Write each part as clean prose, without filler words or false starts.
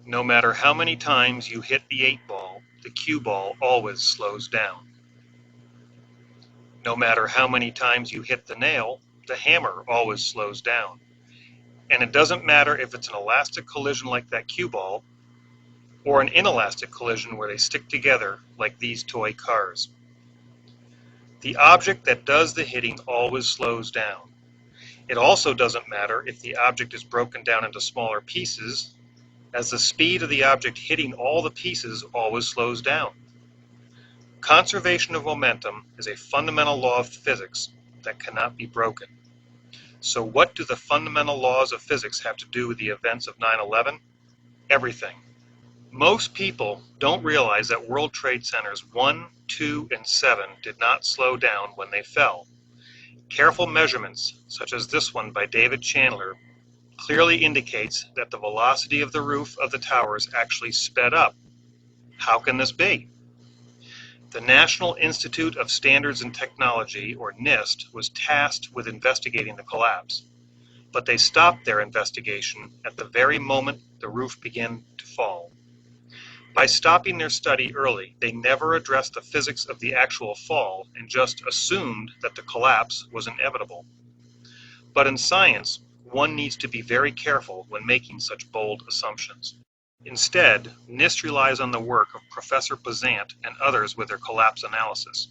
No matter how many times you hit the 8-ball, the cue ball always slows down. No matter how many times you hit the nail, the hammer always slows down. And it doesn't matter if it's an elastic collision like that cue ball, or an inelastic collision where they stick together like these toy cars. The object that does the hitting always slows down. It also doesn't matter if the object is broken down into smaller pieces, as the speed of the object hitting all the pieces always slows down. Conservation of momentum is a fundamental law of physics that cannot be broken. So what do the fundamental laws of physics have to do with the events of 9/11? Everything. Most people don't realize that World Trade Centers 1, 2, and 7 did not slow down when they fell. Careful measurements, such as this one by David Chandler, clearly indicates that the velocity of the roof of the towers actually sped up. How can this be? The National Institute of Standards and Technology, or NIST, was tasked with investigating the collapse, but they stopped their investigation at the very moment the roof began to fall. By stopping their study early, they never addressed the physics of the actual fall and just assumed that the collapse was inevitable. But in science, one needs to be very careful when making such bold assumptions. Instead, NIST relies on the work of Professor Bazant and others with their collapse analysis.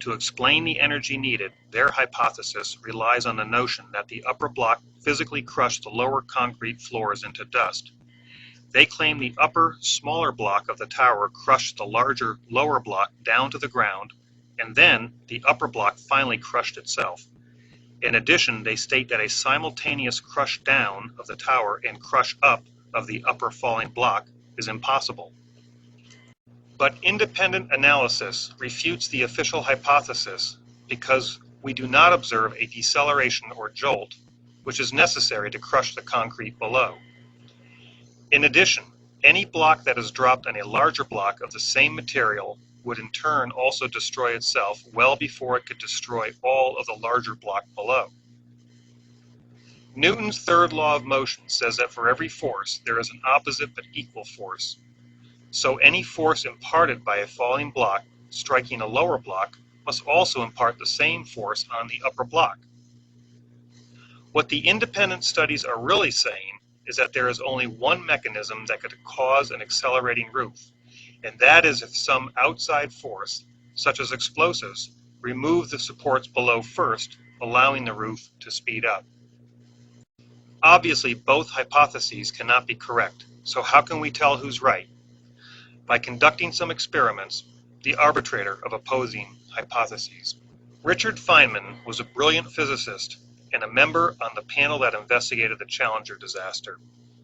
To explain the energy needed, their hypothesis relies on the notion that the upper block physically crushed the lower concrete floors into dust. They claim the upper, smaller block of the tower crushed the larger, lower block down to the ground, and then the upper block finally crushed itself. In addition, they state that a simultaneous crush down of the tower and crush up of the upper falling block is impossible. But independent analysis refutes the official hypothesis because we do not observe a deceleration or jolt, which is necessary to crush the concrete below. In addition, any block that is dropped on a larger block of the same material would in turn also destroy itself well before it could destroy all of the larger block below. Newton's third law of motion says that for every force there is an opposite but equal force. So any force imparted by a falling block striking a lower block must also impart the same force on the upper block. What the independent studies are really saying is that there is only one mechanism that could cause an accelerating roof, and that is if some outside force, such as explosives, remove the supports below first, allowing the roof to speed up. Obviously, both hypotheses cannot be correct, so how can we tell who's right? By conducting some experiments, the arbitrator of opposing hypotheses. Richard Feynman was a brilliant physicist and a member on the panel that investigated the Challenger disaster,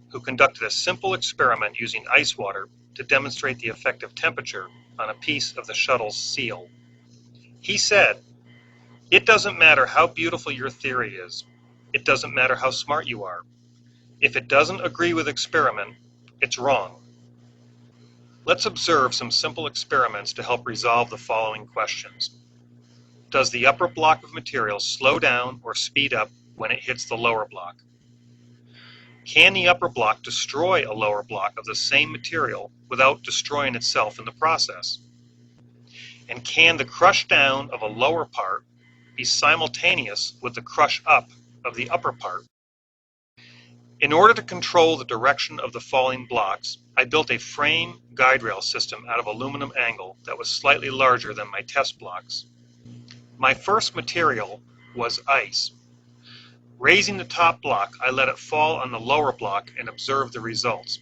who conducted a simple experiment using ice water to demonstrate the effect of temperature on a piece of the shuttle's seal. He said, "It doesn't matter how beautiful your theory is. It doesn't matter how smart you are. If it doesn't agree with experiment, it's wrong." Let's observe some simple experiments to help resolve the following questions. Does the upper block of material slow down or speed up when it hits the lower block? Can the upper block destroy a lower block of the same material without destroying itself in the process? And can the crush down of a lower part be simultaneous with the crush up of the upper part? In order to control the direction of the falling blocks, I built a frame guide rail system out of aluminum angle that was slightly larger than my test blocks. My first material was ice. Raising the top block, I let it fall on the lower block and observed the results.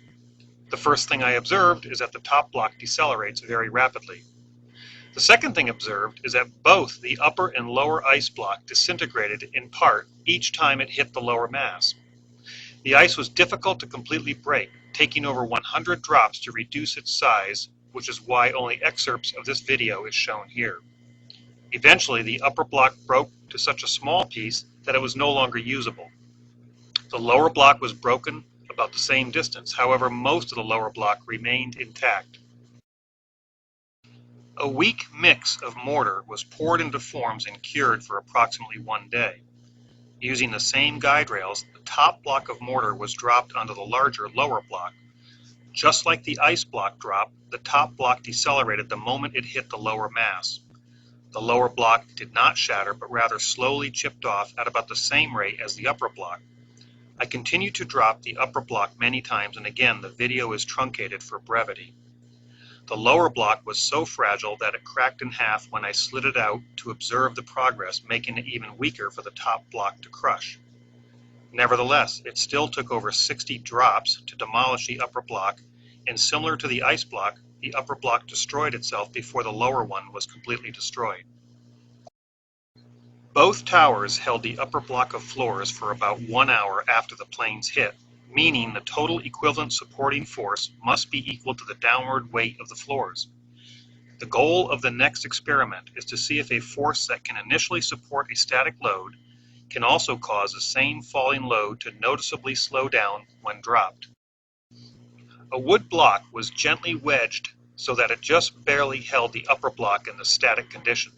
The first thing I observed is that the top block decelerates very rapidly. The second thing observed is that both the upper and lower ice block disintegrated in part each time it hit the lower mass. The ice was difficult to completely break, taking over 100 drops to reduce its size, which is why only excerpts of this video is shown here. Eventually, the upper block broke to such a small piece that it was no longer usable. The lower block was broken about the same distance, however, most of the lower block remained intact. A weak mix of mortar was poured into forms and cured for approximately 1 day. Using the same guide rails, the top block of mortar was dropped onto the larger lower block. Just like the ice block drop, the top block decelerated the moment it hit the lower mass. The lower block did not shatter, but rather slowly chipped off at about the same rate as the upper block. I continued to drop the upper block many times, and again the video is truncated for brevity. The lower block was so fragile that it cracked in half when I slid it out to observe the progress, making it even weaker for the top block to crush. Nevertheless, it still took over 60 drops to demolish the upper block, and similar to the ice block, the upper block destroyed itself before the lower one was completely destroyed. Both towers held the upper block of floors for about 1 hour after the planes hit, meaning the total equivalent supporting force must be equal to the downward weight of the floors. The goal of the next experiment is to see if a force that can initially support a static load can also cause the same falling load to noticeably slow down when dropped. A wood block was gently wedged so that it just barely held the upper block in the static condition.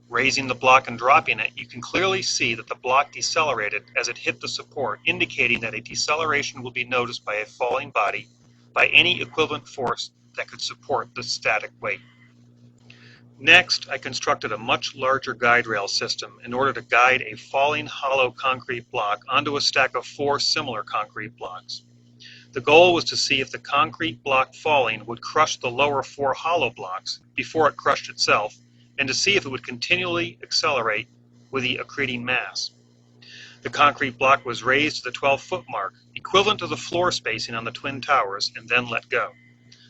Raising the block and dropping it, you can clearly see that the block decelerated as it hit the support, indicating that a deceleration will be noticed by a falling body by any equivalent force that could support the static weight. Next, I constructed a much larger guide rail system in order to guide a falling hollow concrete block onto a stack of 4 similar concrete blocks. The goal was to see if the concrete block falling would crush the lower 4 hollow blocks before it crushed itself, and to see if it would continually accelerate with the accreting mass. The concrete block was raised to the 12-foot mark, equivalent to the floor spacing on the twin towers, and then let go.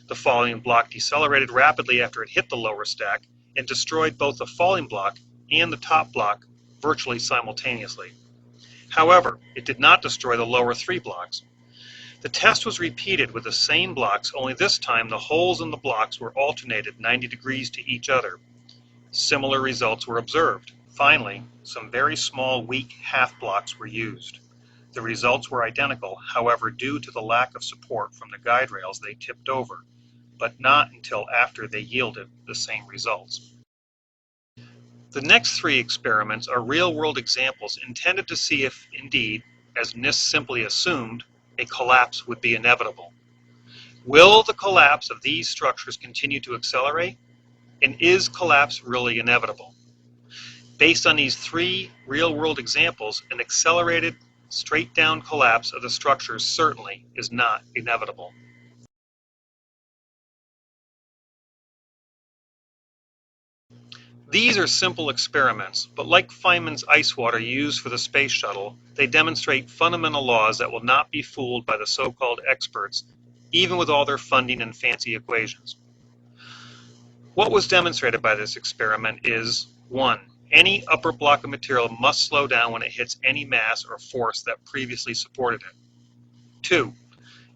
The falling block decelerated rapidly after it hit the lower stack and destroyed both the falling block and the top block virtually simultaneously. However, it did not destroy the lower 3 blocks. The test was repeated with the same blocks, only this time the holes in the blocks were alternated 90 degrees to each other. Similar results were observed. Finally, some very small, weak half blocks were used. The results were identical, however, due to the lack of support from the guide rails they tipped over, but not until after they yielded the same results. The next 3 experiments are real-world examples intended to see if, indeed, as NIST simply assumed, a collapse would be inevitable. Will the collapse of these structures continue to accelerate? And is collapse really inevitable? Based on these 3 real-world examples, an accelerated, straight-down collapse of the structures certainly is not inevitable. These are simple experiments, but like Feynman's ice water used for the space shuttle, they demonstrate fundamental laws that will not be fooled by the so-called experts, even with all their funding and fancy equations. What was demonstrated by this experiment is, 1. Any upper block of material must slow down when it hits any mass or force that previously supported it. 2.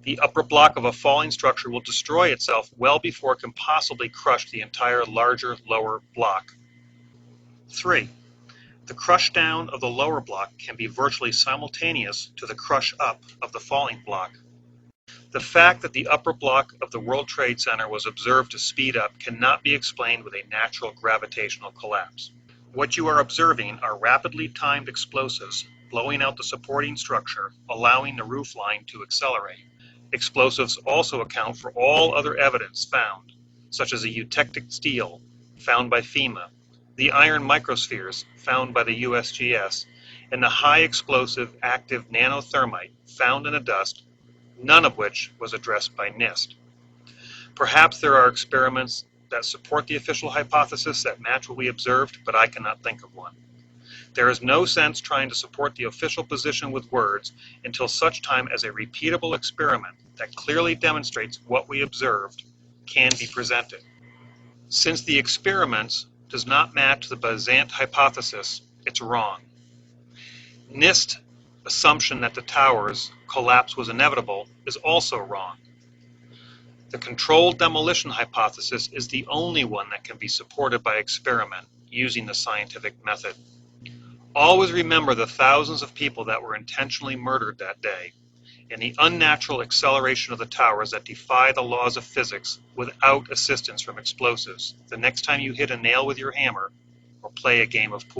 The upper block of a falling structure will destroy itself well before it can possibly crush the entire larger lower block. 3. The crush down of the lower block can be virtually simultaneous to the crush up of the falling block. The fact that the upper block of the World Trade Center was observed to speed up cannot be explained with a natural gravitational collapse. What you are observing are rapidly timed explosives blowing out the supporting structure, allowing the roof line to accelerate. Explosives also account for all other evidence found, such as the eutectic steel found by FEMA, the iron microspheres found by the USGS, and the high explosive active nanothermite found in the dust, none of which was addressed by NIST. Perhaps there are experiments that support the official hypothesis that match what we observed, but I cannot think of one. There is no sense trying to support the official position with words until such time as a repeatable experiment that clearly demonstrates what we observed can be presented. Since the experiments does not match the Bazant hypothesis, it's wrong. NIST assumption that the towers collapse was inevitable is also wrong. The controlled demolition hypothesis is the only one that can be supported by experiment using the scientific method. Always remember the thousands of people that were intentionally murdered that day, and the unnatural acceleration of the towers that defy the laws of physics without assistance from explosives the next time you hit a nail with your hammer or play a game of pool.